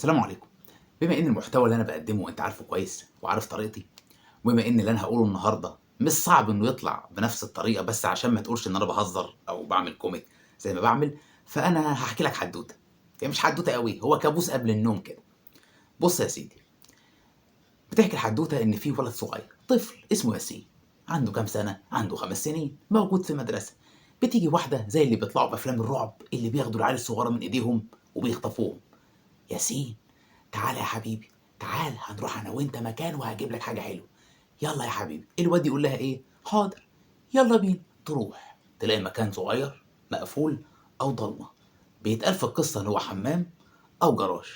السلام عليكم. بما ان المحتوى اللي انا بقدمه انت عارفه كويس وعارف طريقتي، وبما ان اللي انا هقوله النهارده مش صعب انه يطلع بنفس الطريقه، بس عشان ما تقولش ان انا بهزر او بعمل كوميك زي ما بعمل، فانا هحكي لك حدوته. هي مش حدوته قوي، هو كابوس قبل النوم كده. بص يا سيدي، بتحكي الحدوته ان في ولد صغير طفل اسمه ياسين. عنده كام سنه؟ عنده 5 سنين، موجود في مدرسه. بتيجي واحده زي اللي بيطلعوا بافلام الرعب، اللي بياخدوا العيال الصغيره من ايديهم وبيخطفوهم. ياسين، تعالى يا حبيبي، تعال هنروح انا وانت مكان وهجيب لك حاجه حلوه. يلا يا حبيبي. الواد يقول لها ايه؟ حاضر، يلا بينا. تروح تلاقي مكان صغير مقفول او ضلمه. بيتقال في القصه ان هو حمام او جراج.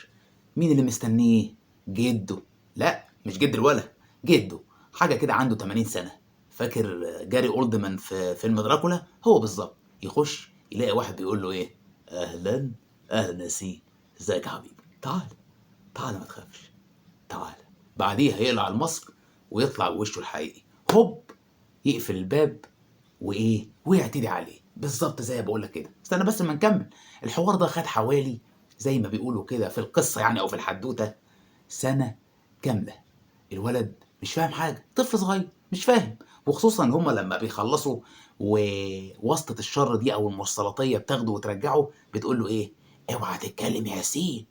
مين اللي مستنيه؟ جده. لا مش جد الولد، جده. حاجه كده عنده 80 سنه. فاكر جاري اولدمان في فيلم دراكولا؟ هو بالظبط. يخش يلاقي واحد بيقول له ايه؟ اهلا، اهلا ياسين، ازيك يا حبيبي، تعال، تعال ما تخافش، تعال. بعديها يقلع الماسك ويطلع بوشه الحقيقي. هوب، يقفل الباب وايه ويعتدي عليه بالظبط زي ما بقول لك كده. استنى بس ما نكمل. الحوار ده خد حوالي، زي ما بيقولوا كده في القصه يعني او في الحدوته، سنه كامله. الولد مش فاهم حاجه، طفل صغير مش فاهم. وخصوصا ان هم لما بيخلصوا وواسطه الشر دي او المرسلاتيه بتاخده وترجعه، بتقول له ايه؟ اوعى تتكلم يا ياسين،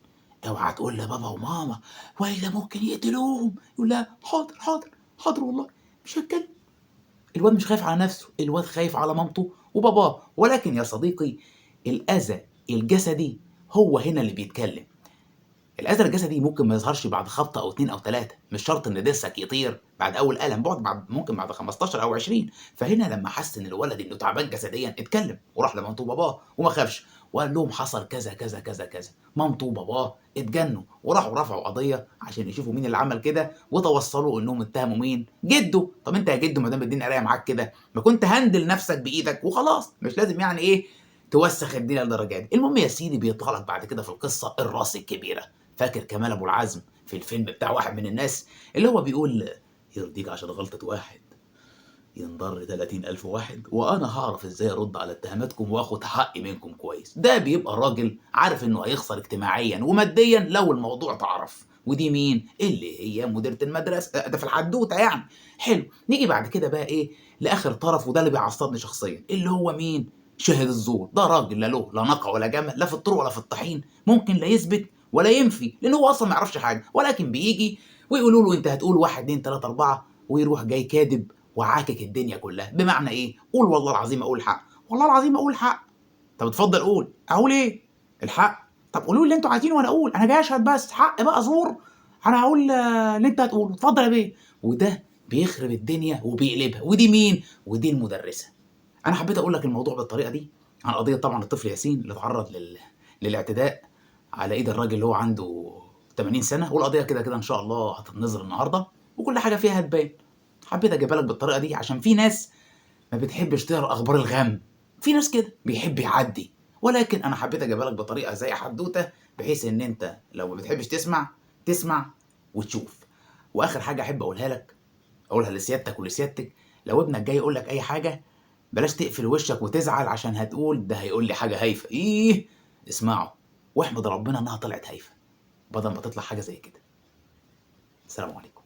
اوعى تقول لبابا وماما والا ممكن يقتلوهم. يقول لها حاضر حاضر حاضر والله مش هتكلم. الواد مش خايف على نفسه، الواد خايف على مامته وباباه. ولكن يا صديقي، الأذى الجسدي هو هنا اللي بيتكلم. الأذى الجسدي ممكن ما يظهرش بعد خبطة أو 2 أو 3، مش شرط إن ضرسك يطير بعد أول ألم، بعد ممكن بعد 15 أو 20. فهنا لما حس إن الولد إنه تعبان جسديا اتكلم وراح لمامته وباباه وما خافش، وقال لهم حصل كذا كذا كذا كذا. مامته وباباه اتجنوا وراحوا رفعوا قضية عشان يشوفوا مين اللي عمل كده، وتوصلوا إنهم اتهموا مين؟ جده. طب أنت يا جده ما دام الدنيا قرايه معاك كده، ما كنت هندل نفسك بإيدك وخلاص، مش لازم يعني إيه توسخ الدنيا للدرجة دي. المهم يا سيدي، بيطلع لك بعد كده في القصة الراس الكبيرة. فاكر كمال ابو العزم في الفيلم بتاع واحد من الناس، اللي هو بيقول يرضيك عشان غلطة واحد ينضر 30,000 واحد، وانا هعرف ازاي ارد على اتهاماتكم واخد حقي منكم كويس. ده بيبقى راجل عارف انه هيخسر اجتماعيا وماديا لو الموضوع اتعرف. ودي مين؟ اللي هي مديرة المدرسة. ده في الحدوتة يعني. حلو، نيجي بعد كده بقى ايه لاخر طرف، وده اللي بيعصبني شخصيا، اللي هو مين؟ شاهد الزور. ده راجل لا له لا نقع ولا جمل، لا في الطرق ولا في الطحين، ممكن لا يثبت ولا ينفي لان هو اصلا ما يعرفش حاجه، ولكن بيجي ويقولوا له انت هتقول 1 2 3 4، ويروح جاي كاذب وعاكك الدنيا كلها. بمعنى ايه؟ قول والله العظيم اقول حق، والله العظيم اقول حق. طب اتفضل قول. اقول ايه؟ الحق. طب قولوا لي اللي انتوا عايزينه وانا اقول، انا جاي اشهد بس حق بقى زور. انا هقول اللي انت هتقوله، اتفضل يا بيه. وده بيخرب الدنيا وبيقلبها. ودي مين؟ ودي المدرسه. انا حبيت اقول لك الموضوع بالطريقه دي عن قضيه طبعا الطفل ياسين اللي اتعرض للاعتداء على ايد الراجل اللي هو عنده 80 سنه. والقضيه كده كده ان شاء الله هتتنظر النهارده وكل حاجه فيها هتبان. حبيت اجيبها لك بالطريقه دي عشان في ناس ما بتحبش تقرا اخبار الغم، في ناس كده بيحب يعدي. ولكن انا حبيت اجيبها لك بطريقه زي حدوته، بحيث ان انت لو ما بتحبش تسمع، تسمع وتشوف. واخر حاجه احب اقولها لك، اقولها لسيادتك ولسيادتك: لو ابنك جاي يقول لك اي حاجه، بلاش تقفل وشك وتزعل عشان هتقول ده هيقول لي حاجه هايفه. اسمعه واحمد ربنا انها طلعت هايفه بدل ما تطلع حاجه زي كده. السلام عليكم.